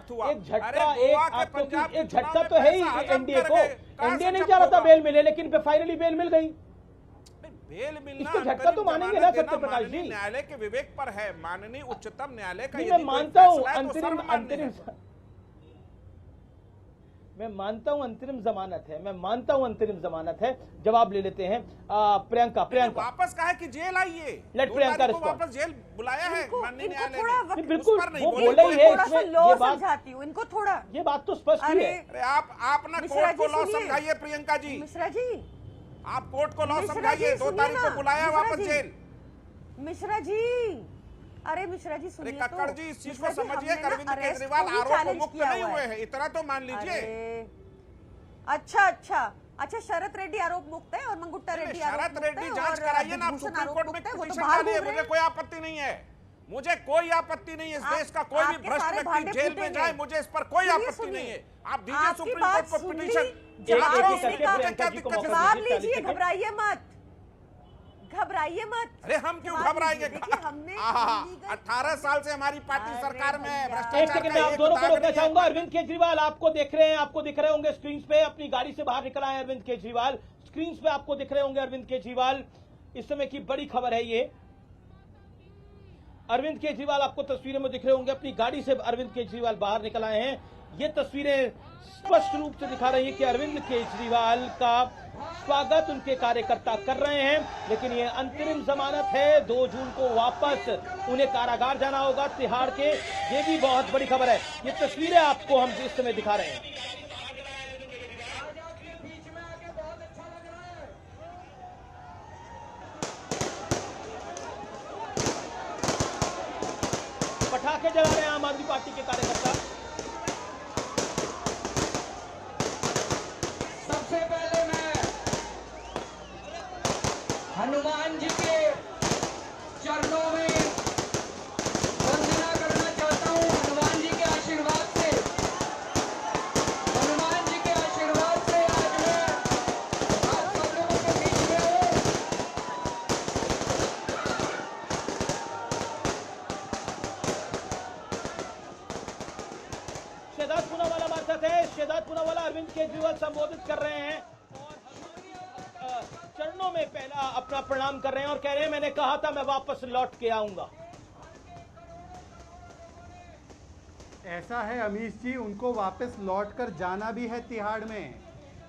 साथ हुआ। एक झटका, पंजाब एक झटका तो है ही एनडीए को। एनडीए नहीं चाह रहा था बेल मिले, लेकिन फाइनली बेल मिल गई। बेल मिलना इसको झटका तो मानेंगे ना सत्यप्रकाश जी। न्यायालय के विवेक पर है, माननीय उच्चतम न्यायालय का। मैं मानता हूँ अंतरिम जमानत है, मैं मानता हूँ अंतरिम जमानत है। जवाब ले लेते हैं प्रियंका। वापस कहा है कि जेल आइए, लेट प्रियंका को वापस जेल बुलाया है माननीय न्यायालय ने। बिल्कुल वो बोला ही है इसमें, ये बात समझाती हूँ इनको थोड़ा, ये बात तो स्पष्ट ही है। अरे आप ना कोर्ट को लॉ समझाइए प्रियंका जी। मिश्रा जी, आप कोर्ट को लॉ समझाइए। 2 तारीख को बुलाया वापस जेल। मिश्रा जी, अरे मिश्रा जी सुनिए, कक्कड़ जी इस चीज को समझिए, अरविंद केजरीवाल आरोप मुक्त नहीं हुए हैं, इतना तो मान लीजिए। अच्छा, शरद रेड्डी आरोप मुक्त है और मंगुट्टा रेड्डी शरद रेड्डी जांच कराइए ना, आप सुप्रीम कोर्ट में पिटीशन डालिए, मुझे कोई आपत्ति नहीं है। मुझे कोई आपत्ति नहीं है, इस देश का कोई भी भ्रष्ट व्यक्ति जेल में जाए, मुझे इस पर कोई आपत्ति नहीं है। आप दीजिए सुप्रीम कोर्ट को पिटीशन। जवाब लीजिए, घबराइए मत, घबराइए मत। अरे हम क्यों घबराएंगे? 18 साल से हमारी पार्टी सरकार में है। एक सेकंड में आप दोनों को रोकना चाहूंगा। अरविंद केजरीवाल आपको देख रहे हैं, आपको दिख रहे होंगे स्क्रीन पे, अपनी गाड़ी से बाहर निकल आए अरविंद केजरीवाल। स्क्रीन पे आपको दिख रहे होंगे अरविंद केजरीवाल। इस समय की बड़ी खबर है ये। अरविंद केजरीवाल आपको तस्वीरों में दिख रहे होंगे, अपनी गाड़ी से अरविंद केजरीवाल बाहर निकल आए हैं। ये तस्वीरें स्पष्ट रूप से दिखा रही है कि अरविंद केजरीवाल का स्वागत उनके कार्यकर्ता कर रहे हैं। लेकिन ये अंतरिम जमानत है, 2 जून को वापस उन्हें कारागार जाना होगा तिहाड़ के। ये भी बहुत बड़ी खबर है। ये तस्वीरें आपको हम इस समय दिखा रहे हैं। पटाखे जला रहे हैं आम आदमी पार्टी के कार्यकर्ता। सबसे पहले मैं हनुमान जी के चरणों में वंदना करना चाहता हूं। हनुमान जी के आशीर्वाद से, हनुमान जी के आशीर्वाद से आज मैं आप सब लोगों के बीच में हूं। शहजाद पूनावाला हमारे साथ है। शहजाद पूनावाला, अरविंद केजरीवाल संबोधित कर रहे हैं और चरणों में पहला अपना प्रणाम कर रहे हैं और कह रहे हैं मैंने कहा था मैं वापस लौट के आऊंगा। ऐसा है अमीश जी, उनको वापस लौट कर जाना भी है तिहाड़ में।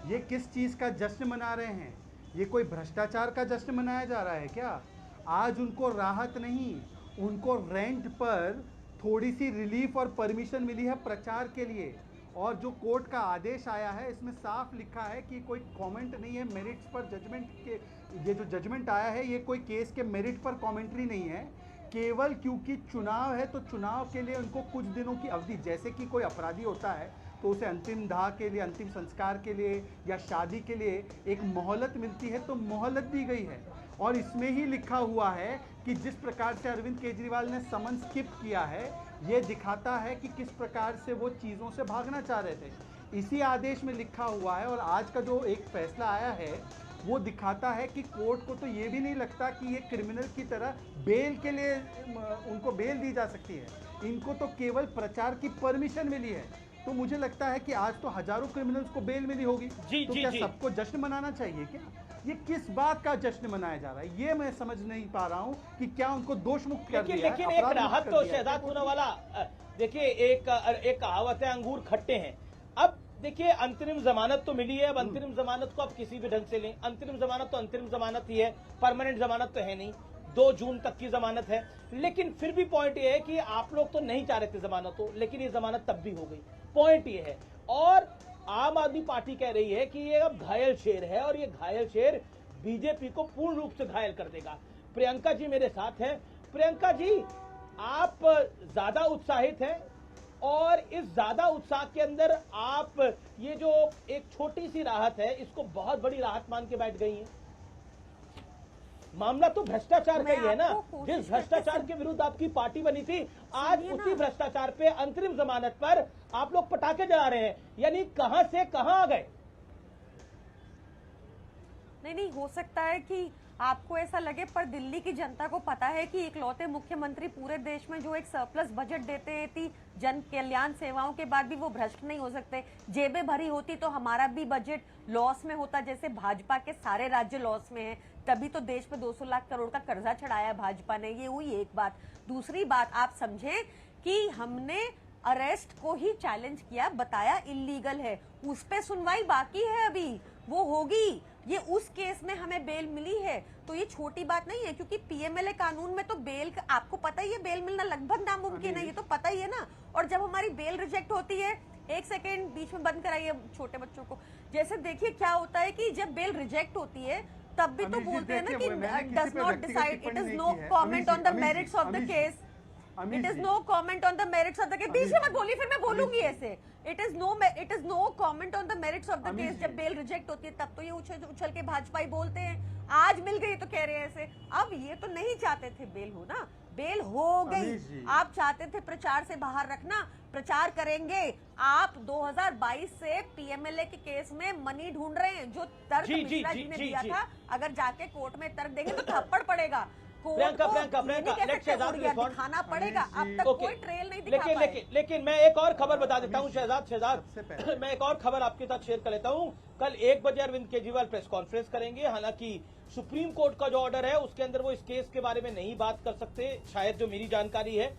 ये किस चीज़ का जश्न मना रहे हैं? ये कोई भ्रष्टाचार का जश्न मनाया जा रहा है क्या? आज उनको राहत नहीं, उनको रेंट पर थोड़ी सी रिलीफ और परमिशन मिली है प्रचार के लिए। और जो कोर्ट का आदेश आया है इसमें साफ लिखा है कि कोई कमेंट नहीं है मेरिट्स पर जजमेंट के। ये जो जजमेंट आया है ये कोई केस के मेरिट पर कमेंट्री नहीं है, केवल क्योंकि चुनाव है तो चुनाव के लिए उनको कुछ दिनों की अवधि, जैसे कि कोई अपराधी होता है तो उसे अंतिम दाह के लिए, अंतिम संस्कार के लिए या शादी के लिए एक मोहलत मिलती है, तो मोहलत दी गई है। और इसमें ही लिखा हुआ है कि जिस प्रकार से अरविंद केजरीवाल ने समन स्किप किया है, ये दिखाता है कि किस प्रकार से वो चीज़ों से भागना चाह रहे थे। इसी आदेश में लिखा हुआ है। और आज का जो एक फैसला आया है वो दिखाता है कि कोर्ट को तो ये भी नहीं लगता कि ये क्रिमिनल की तरह बेल के लिए उनको बेल दी जा सकती है। इनको तो केवल प्रचार की परमिशन मिली है। तो मुझे लगता है कि आज तो हजारों क्रिमिनल्स को बेल मिली होगी। तो क्या सबको जश्न मनाना चाहिए क्या? ये किस बात का जश्न मनाया जा रहा है ये मैं समझ नहीं पा रहा हूँ कि क्या उनको दोष मुक्त कर दिया है? लेकिन एक राहत तो शहजाद पूनावाला, देखिए एक कहावत है अंगूर खट्टे हैं। अब देखिए अंतरिम जमानत तो मिली है, अब अंतरिम जमानत को आप किसी भी ढंग से लें, अंतरिम जमानत तो अंतरिम जमानत ही है, परमानेंट जमानत तो है नहीं। 2 जून तक की जमानत है। लेकिन फिर भी पॉइंट ये है कि आप लोग तो नहीं चाह रहे थे जमानत हो, लेकिन ये जमानत तब भी हो गई। पॉइंट ये है। और आम आदमी पार्टी कह रही है कि ये अब घायल शेर है और ये घायल शेर बीजेपी को पूर्ण रूप से घायल कर देगा। प्रियंका जी मेरे साथ हैं। प्रियंका जी, आप ज्यादा उत्साहित हैं और इस ज्यादा उत्साह के अंदर आप ये जो एक छोटी सी राहत है इसको बहुत बड़ी राहत मान के बैठ गई हैं। मामला तो भ्रष्टाचार का ही है ना। जिस भ्रष्टाचार के विरुद्ध आपकी पार्टी बनी थी, आज उसी भ्रष्टाचार पे अंतरिम जमानत पर आप लोग पटाखे जला रहे हैं। यानी कहां से कहां आ गए? नहीं, हो सकता है कि आपको ऐसा लगे, पर दिल्ली की जनता को पता है कि इकलौते मुख्यमंत्री पूरे देश में जो एक सरप्लस बजट देते हैं, थी जन कल्याण सेवाओं के बाद भी वो भ्रष्ट नहीं हो सकते। जेबें भरी होती तो हमारा भी बजट लॉस में होता, जैसे भाजपा के सारे राज्य लॉस में हैं, तभी तो देश पे 200 लाख करोड़ का कर्जा चढ़ाया भाजपा ने। ये हुई एक बात। दूसरी बात, आप समझें कि हमने अरेस्ट को ही चैलेंज किया, बताया इलीगल है, उस पे सुनवाई बाकी है, अभी वो होगी। ये उस केस में हमें बेल मिली है, तो ये छोटी बात नहीं है, क्योंकि पीएमएलए कानून में तो बेल, आपको पता ही है बेल मिलना लगभग नामुमकिन है, ये तो पता ही है ना। और जब हमारी बेल रिजेक्ट होती है, एक सेकेंड बीच में बंद कराइए छोटे बच्चों को, जैसे देखिए क्या होता है कि जब बेल रिजेक्ट होती है तब भी तो बोलते हैं ना कि does not decide, it is no comment on the merits of the case, it is no comment on the merits of the case. बीच में मत बोलिए, फिर मैं बोलूंगी ऐसे। It is no comment on the merits of the case. जब bail reject होती है तब तो ये उछल के भाजपा ही बोलते हैं, आज मिल गई तो कह रहे हैं ऐसे। अब ये तो नहीं चाहते थे बेल हो ना, बेल हो गई। आप चाहते थे प्रचार से बाहर रखना, प्रचार करेंगे। आप 2022 से पीएमएलए के केस में मनी ढूंढ रहे हैं, जो तर्क मिश्रा जी ने दिया था, अगर जाके कोर्ट में तर्क देंगे तो थप्पड़ पड़ेगा। प्रियंका दिखाना पड़ेगा। अब तक कोई ट्रेल नहीं दिखा पाए। लेकिन मैं एक और खबर बता देता हूँ शहजाद, मैं एक और खबर आपके साथ शेयर कर लेता हूँ। कल 1 बजे अरविंद केजरीवाल प्रेस कॉन्फ्रेंस करेंगे। हालांकि सुप्रीम कोर्ट का जो ऑर्डर है उसके अंदर वो इस केस के बारे में नहीं बात कर सकते, शायद जो मेरी जानकारी है।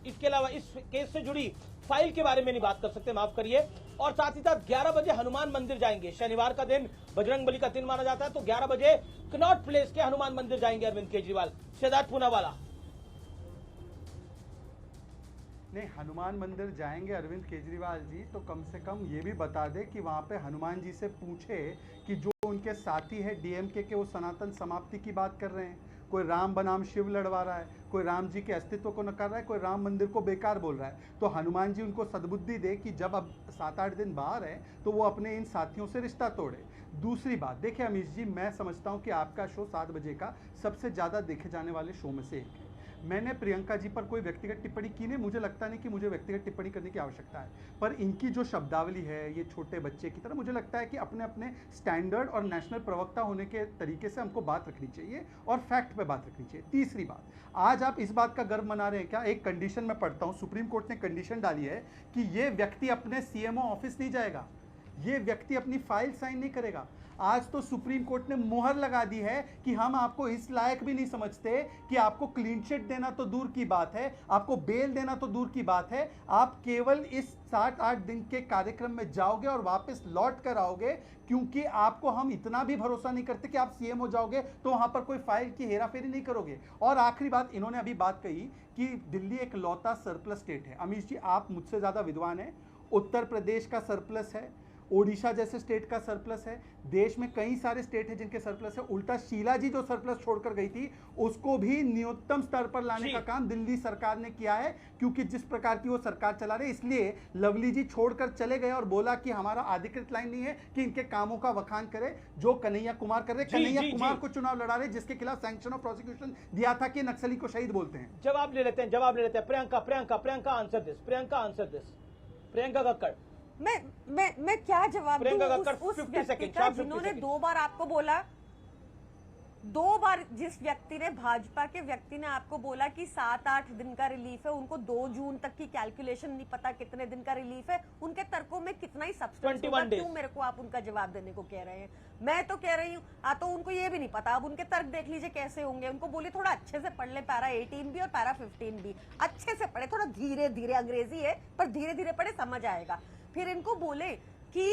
इसके अलावा इस केस से जुड़ी फाइल के बारे में नहीं बात कर सकते, माफ करिए। और साथ ही साथ 11 बजे हनुमान मंदिर जाएंगे। शनिवार का दिन बजरंगबली का दिन माना जाता है, तो 11 बजे कनॉट प्लेस के हनुमान मंदिर जाएंगे अरविंद केजरीवाल। शहजाद पूनावाला नहीं, हनुमान मंदिर जाएंगे अरविंद केजरीवाल जी, तो कम से कम ये भी बता दे कि वहाँ पे हनुमान जी से पूछे कि जो उनके साथी है डीएमके के, वो सनातन समाप्ति की बात कर रहे हैं। कोई राम बनाम शिव लड़वा रहा है, कोई राम जी के अस्तित्व को नकार रहा है, कोई राम मंदिर को बेकार बोल रहा है। तो हनुमान जी उनको सद्बुद्धि दे कि जब अब 7-8 दिन बाहर है तो वो अपने इन साथियों से रिश्ता तोड़े। दूसरी बात, देखिए अमीश जी, मैं समझता हूँ कि आपका शो 7 बजे का सबसे ज़्यादा देखे जाने वाले शो में से एक है। मैंने प्रियंका जी पर कोई व्यक्तिगत टिप्पणी की नहीं, मुझे लगता नहीं कि मुझे व्यक्तिगत टिप्पणी करने की आवश्यकता है, पर इनकी जो शब्दावली है ये छोटे बच्चे की तरह, मुझे लगता है कि अपने अपने स्टैंडर्ड और नेशनल प्रवक्ता होने के तरीके से हमको बात रखनी चाहिए और फैक्ट पे बात रखनी चाहिए। तीसरी बात, आज आप इस बात का गर्व मना रहे हैं क्या? एक कंडीशन में पढ़ता हूँ, सुप्रीम कोर्ट ने कंडीशन डाली है कि ये व्यक्ति अपने सीएमओ ऑफिस नहीं जाएगा, ये व्यक्ति अपनी फाइल साइन नहीं करेगा। आज तो सुप्रीम कोर्ट ने मुहर लगा दी है कि हम आपको इस लायक भी नहीं समझते कि आपको क्लीन चिट देना तो दूर की बात है, आपको बेल देना तो दूर की बात है, आप केवल इस 7-8 दिन के कार्यक्रम में जाओगे और वापस लौट कर आओगे, क्योंकि आपको हम इतना भी भरोसा नहीं करते कि आप सीएम हो जाओगे तो वहां पर कोई फाइल की हेराफेरी नहीं करोगे। और आखिरी बात, इन्होंने अभी बात कही कि दिल्ली एक लौता सरप्लस स्टेट है। अमीश जी, आप मुझसे ज्यादा विद्वान हैं। उत्तर प्रदेश का सरप्लस है, ओडिशा जैसे स्टेट का सरप्लस है, देश में कई सारे स्टेट हैं जिनके सरप्लस है। उल्टा शीला जी जो सरप्लस छोड़कर गई थी उसको भी न्यूनतम स्तर पर लाने का काम दिल्ली सरकार ने किया है, क्योंकि जिस प्रकार की वो सरकार चला रही, इसलिए लवली जी छोड़कर चले गए और बोला कि हमारा अधिकृत लाइन नहीं है कि इनके कामों का वखान करे जो कन्हैया कुमार कर रहे। कन्हैया कुमार को चुनाव लड़ा रहे जिसके खिलाफ सैंक्शन ऑफ प्रोसिक्यूशन दिया था कि नक्सली को शहीद बोलते हैं। जवाब ले लेते हैं। Priyanka answer this. प्रियंका कक्कड़, मैं क्या जवाब दूं उस व्यक्ति का जिन्होंने 2 बार आपको बोला, 2 बार जिस व्यक्ति ने, भाजपा के व्यक्ति ने आपको बोला कि 7-8 दिन का रिलीफ है, उनको 2 जून तक की कैलकुलेशन नहीं पता कितने दिन का रिलीफ है, उनके तर्कों में कितना ही सब्सटेंस होगा, क्यों मेरे को आप उनका जवाब देने को कह रहे हैं? मैं तो कह रही हूँ, तो उनको ये भी नहीं पता, अब उनके तर्क देख लीजिए कैसे होंगे। उनको बोलिए थोड़ा अच्छे से पढ़ ले, पैरा 18 भी और पैरा 15 भी अच्छे से पढ़े, थोड़ा धीरे धीरे, अंग्रेजी है पर धीरे धीरे पढ़े, समझ आएगा। फिर इनको बोले कि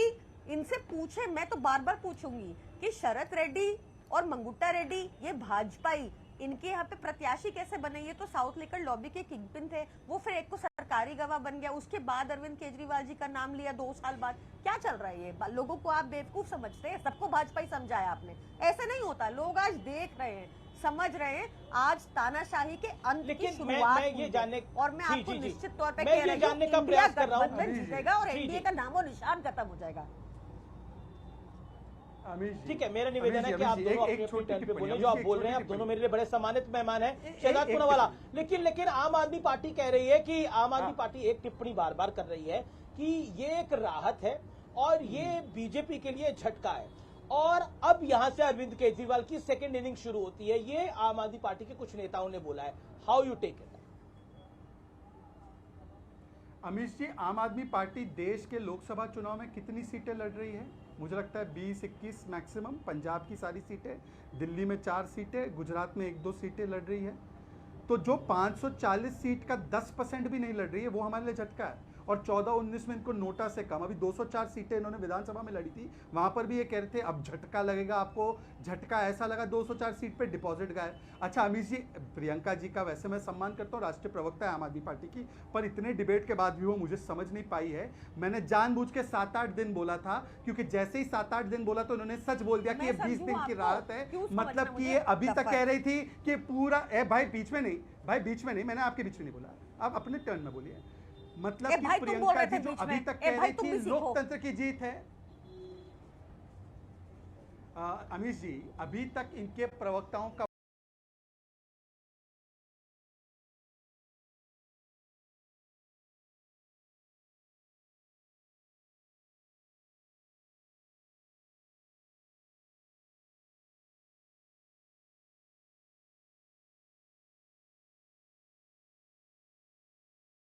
इनसे पूछे, मैं तो बार बार पूछूंगी कि शरद रेड्डी और मंगुट्टा रेड्डी ये भाजपाई, इनके यहाँ पे प्रत्याशी कैसे बने? ये तो साउथ लेकर लॉबी के किंगपिन थे, वो फिर एक को सरकारी गवाह बन गया, उसके बाद अरविंद केजरीवाल जी का नाम लिया 2 साल बाद। क्या चल रहा है ये? लोगों को आप बेवकूफ समझते हैं, सबको भाजपाई समझाया आपने, ऐसे नहीं होता। लोग आज देख रहे हैं, समझ रहे हैं, आज तानाशाही के अंत की शुरुआत हुई है। और मैं आपको निश्चित तौर पे कह रही हूं, इंडिया गठबंधन जीतेगा और एनडीए का नामो निशान खत्म हो जाएगा। ठीक है, मेरा निवेदन है कि आप दोनों अपनी टर्न पे बोलें। जो आप बोल रहे हैं, आप दोनों मेरे लिए बड़े सम्मानित मेहमान हैं, शहजाद पूनावाला। लेकिन आम आदमी पार्टी कह रही है कि आम आदमी पार्टी एक टिप्पणी बार बार कर रही है कि ये एक राहत है और ये बीजेपी के लिए झटका है। और अब यहां से अरविंद केजरीवाल की सेकेंड इनिंग शुरू होती है, ये आम आदमी पार्टी के कुछ नेताओं ने बोला है। How you take it? Amish ji, Aam Aadmi party देश के लोकसभा चुनाव में कितनी सीटें लड़ रही है? मुझे लगता है 20-21 मैक्सिमम। पंजाब की सारी सीटें, दिल्ली में 4 सीटें, गुजरात में 1-2 सीटें लड़ रही है। तो जो 540 सीट का 10% भी नहीं लड़ रही है, वो हमारे लिए झटका है। और 14-19 में इनको नोटा से कम, अभी 204 सीटें इन्होंने विधानसभा में लड़ी थी, वहां पर भी ये कह रहे थे अब झटका लगेगा आपको। झटका ऐसा लगा 204 सीट पे डिपॉजिट गए। अच्छा अमीश जी, प्रियंका जी का वैसे मैं सम्मान करता हूँ, राष्ट्रीय प्रवक्ता है आम आदमी पार्टी की, पर इतने डिबेट के बाद भी वो मुझे समझ नहीं पाई है। मैंने जानबूझ के 7-8 दिन बोला था, क्योंकि जैसे ही 7-8 दिन बोला तो उन्होंने सच बोल दिया कि ये 20 दिन की राहत है। मतलब कि ये अभी तक कह रही थी कि पूरा भाई बीच में नहीं, भाई बीच में नहीं, मैंने आपके बीच में नहीं बोला, आप अपने टर्न में बोलिए। मतलब कि प्रियंका जी जो अभी तक कह रही थी लोकतंत्र की जीत है, अमीश जी अभी तक इनके प्रवक्ताओं का